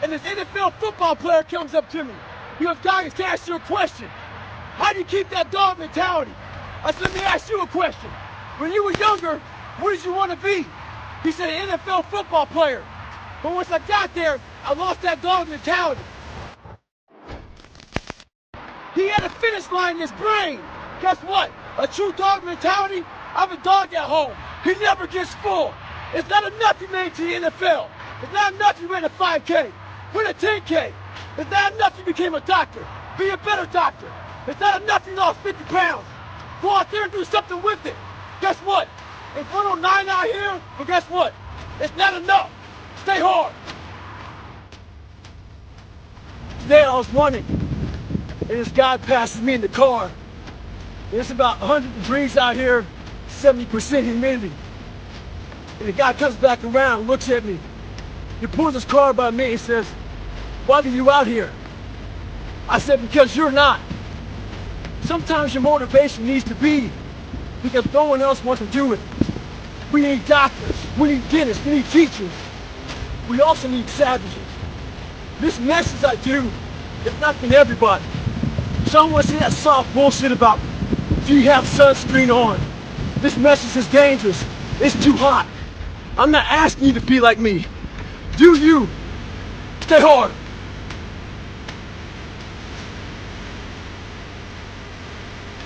and this NFL football player comes up to me. He goes, Goggins, can I ask you a question? How do you keep that dog mentality? I said, let me ask you a question. When you were younger, what did you want to be? He said, an NFL football player. But once I got there, I lost that dog mentality. He had a finish line in his brain. Guess what? A true dog mentality, I have a dog at home. He never gets full. It's not enough you made to the NFL. It's not enough you ran a 5K. Win a 10K. It's not enough you became a doctor. Be a better doctor. It's not enough you lost 50 pounds. Go out there and do something with it. Guess what? It's 109 out here, but guess what? It's not enough. Stay hard. Today I was running, and this guy passes me in the car. It's about 100 degrees out here, 70% humidity. And the guy comes back around, looks at me. He pulls his car by me and says, why are you out here? I said, because you're not. Sometimes your motivation needs to be because no one else wants to do it. We need doctors, we need dentists, we need teachers. We also need savages. This message I do is not for everybody. Some want to see that soft bullshit about, do you have sunscreen on? This message is dangerous. It's too hot. I'm not asking you to be like me. Do you? Stay hard.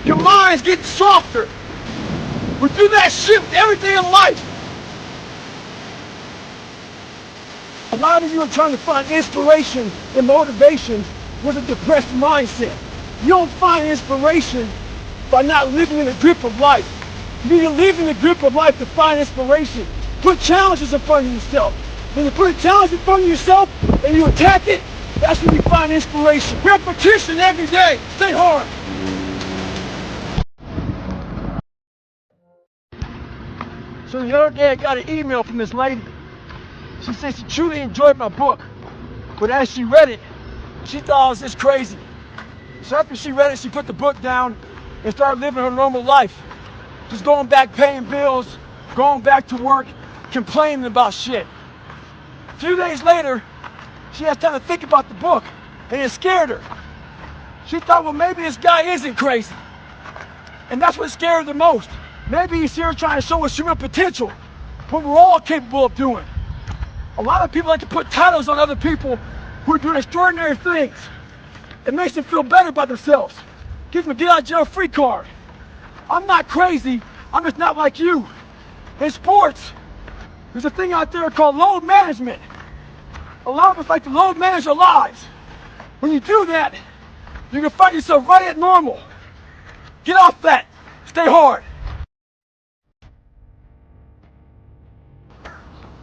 Your mind's getting softer. We do that shit with everything in life. A lot of you are trying to find inspiration and motivation with a depressed mindset. You don't find inspiration by not living in the grip of life. You need to live in the grip of life to find inspiration. Put challenges in front of yourself. When you put a challenge in front of yourself and you attack it, that's when you find inspiration. Repetition every day. Stay hard. So the other day I got an email from this lady. She said she truly enjoyed my book, but as she read it, she thought I was just crazy. So after she read it, she put the book down and started living her normal life. Just going back paying bills, going back to work, complaining about shit. A few days later, she had time to think about the book, and it scared her. She thought, well, maybe this guy isn't crazy. And that's what scared her the most. Maybe he's here trying to show us human potential, what we're all capable of doing. A lot of people like to put titles on other people who are doing extraordinary things. It makes them feel better about themselves. Gives them a get out of jail free card. I'm not crazy, I'm just not like you. In sports, there's a thing out there called load management. A lot of us like to load manage our lives. When you do that, you're gonna find yourself right at normal. Get off that, stay hard.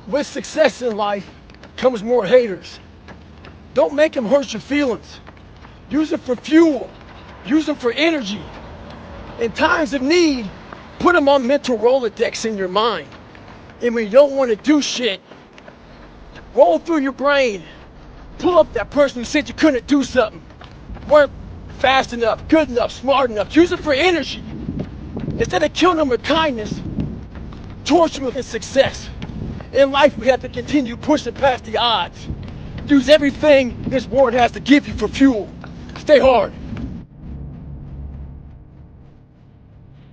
With success in life comes more haters. Don't make them hurt your feelings. Use it for fuel. Use them for energy. In times of need, put them on mental Rolodex in your mind. And when you don't want to do shit, roll through your brain. Pull up that person who said you couldn't do something. Weren't fast enough, good enough, smart enough. Use it for energy. Instead of killing them with kindness, torture them with success. In life, we have to continue pushing past the odds. Use everything this world has to give you for fuel. Stay hard.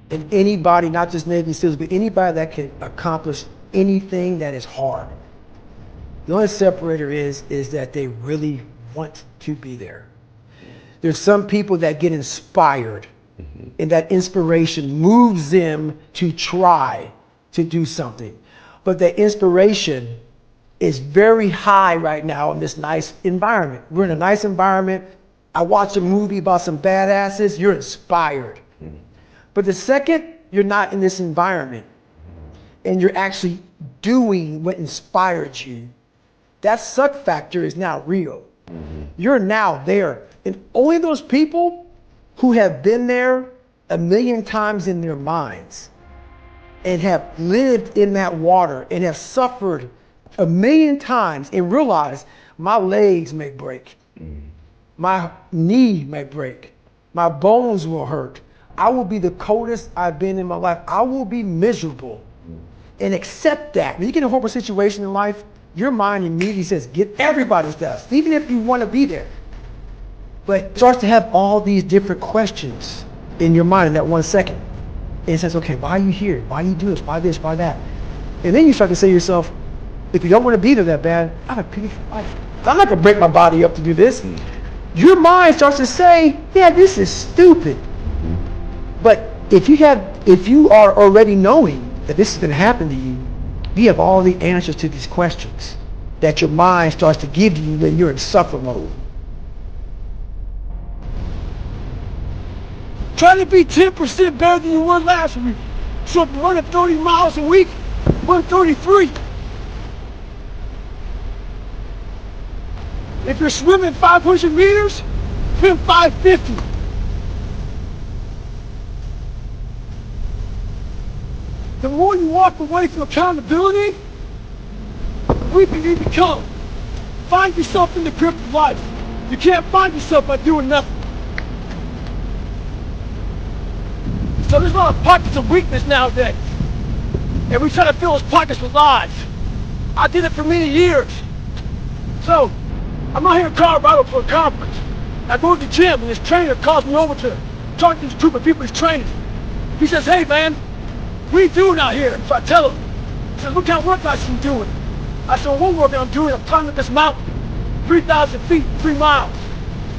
And anybody, not just Navy SEALs, but anybody that can accomplish anything that is hard. The only separator is that they really want to be there. There's some people that get inspired, and that inspiration moves them to try to do something. But the inspiration is very high right now in this nice environment. We're in a nice environment. I watched a movie about some badasses, you're inspired. But the second you're not in this environment and you're actually doing what inspired you, that suck factor is now real. You're now there. And only those people who have been there 1,000,000 times in their minds and have lived in that water and have suffered 1,000,000 times and realize my legs may break, my knee may break, my bones will hurt. I will be the coldest I've been in my life. I will be miserable and accept that. When you get in a horrible situation in life, your mind immediately says, get everybody's best, even if you want to be there. But it starts to have all these different questions in your mind in that 1 second. And it says, okay, why are you here? Why you do this? Why this? Why that? And then you start to say to yourself, if you don't want to be there that bad, I have a pity for life. I'm not going to break my body up to do this. Your mind starts to say, yeah, this is stupid. But if you are already knowing that this is going to happen to you, you have all the answers to these questions that your mind starts to give you when you're in suffer mode. Try to be 10% better than you were last week. So if you're running 30 miles a week, run 33. If you're swimming 500 meters, swim 550. The more you walk away from accountability, the weaker you become. Find yourself in the grip of life. You can't find yourself by doing nothing. So there's a lot of pockets of weakness nowadays. And we try to fill those pockets with lies. I did it for many years. So, I'm out here in Colorado for a conference. I go to the gym and this trainer calls me over to talk to this group of people he's training. He says, hey man, what are you doing out here? So I tell him. He says, what kind of workouts you doing? I said, well, one workout I'm doing, I'm climbing up this mountain, 3,000 feet, 3 miles.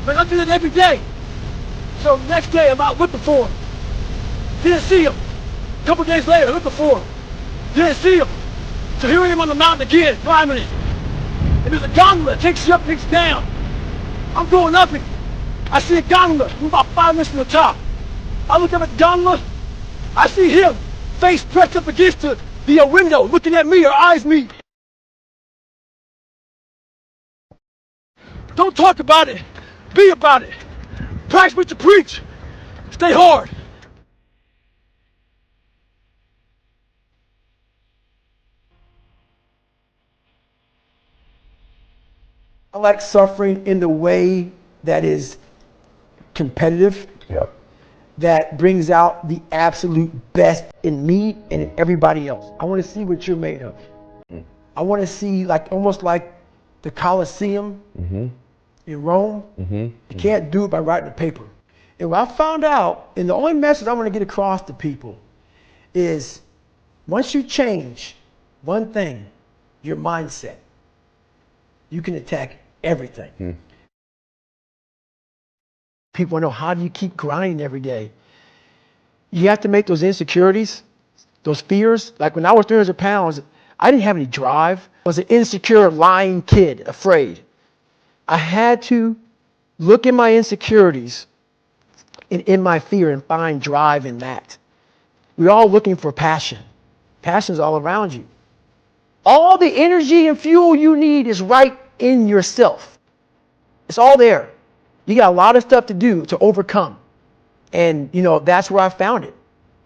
But I do that every day. So the next day I'm out looking for him. Didn't see him. A couple days later, looking for him. Didn't see him. So here I am on the mountain again, climbing it. And there's a gondola that takes you up, takes you down. I'm going up it. I see a gondola. We're about 5 minutes from the top. I look up at the gondola. I see him, face pressed up against the window, looking at me, our eyes meet. Don't talk about it. Be about it. Practice what you preach. Stay hard. I like suffering in the way that is competitive. Yep. That brings out the absolute best in me and in everybody else. I want to see what you're made of. I want to see almost like the Colosseum in Rome. You can't do it by writing a paper. And what I found out, and the only message I want to get across to people is once you change one thing, your mindset, you can attack everything. People want to know, how do you keep grinding every day? You have to make those insecurities, those fears. Like when I was 300 pounds, I didn't have any drive. I was an insecure, lying kid, afraid. I had to look at my insecurities and in my fear and find drive in that. We're all looking for passion. Passion's all around you. All the energy and fuel you need is right in yourself. It's all there. You got a lot of stuff to do to overcome. And, that's where I found it.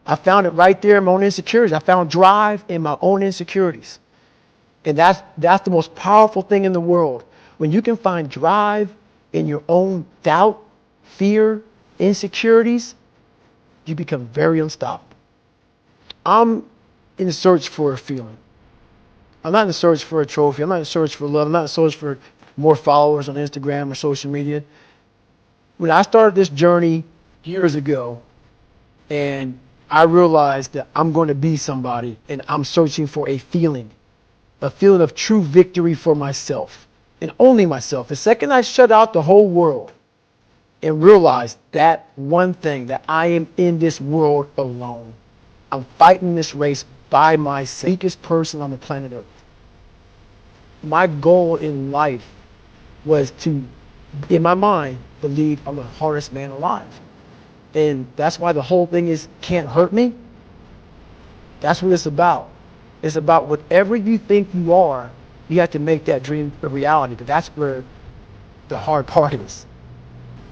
I found it right there in my own insecurities. I found drive in my own insecurities. And that's the most powerful thing in the world. When you can find drive in your own doubt, fear, insecurities, you become very unstoppable. I'm in search for a feeling. I'm not in search for a trophy. I'm not in search for love. I'm not in search for more followers on Instagram or social media. When I started this journey years ago, and I realized that I'm going to be somebody, and I'm searching for a feeling of true victory for myself, and only myself. The second I shut out the whole world and realized that one thing, that I am in this world alone. I'm fighting this race by myself, weakest person on the planet Earth. My goal in life was to, in my mind, believe I'm the hardest man alive. And that's why the whole thing is can't hurt me. That's what it's about. It's about whatever you think you are, you have to make that dream a reality. But that's where the hard part is.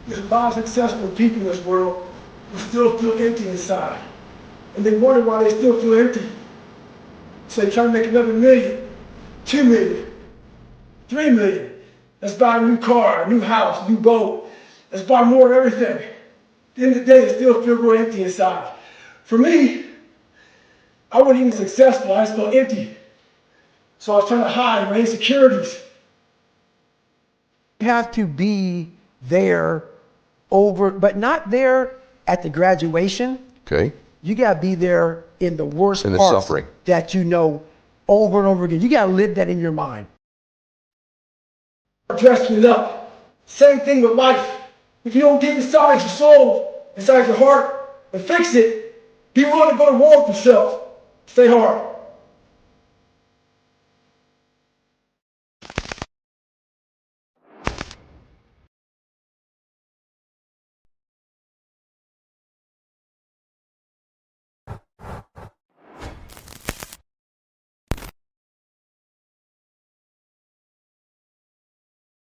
There's a lot of successful people in this world who still feel empty inside. And they wonder why they still feel empty. So they try to make another million, 2 million, 3 million. Let's buy a new car, a new house, a new boat. Let's buy more of everything. At the end of the day, they still feel real empty inside. For me, I wasn't even successful. I just felt empty. So I was trying to hide my insecurities. You have to be there but not there at the graduation. Okay. You got to be there in the worst In the parts suffering. that you know over and over again. You got to live that in your mind. Dressed me up. Same thing with life. If you don't get inside your soul, inside your heart, and fix it, be willing to go to war with yourself. Stay hard.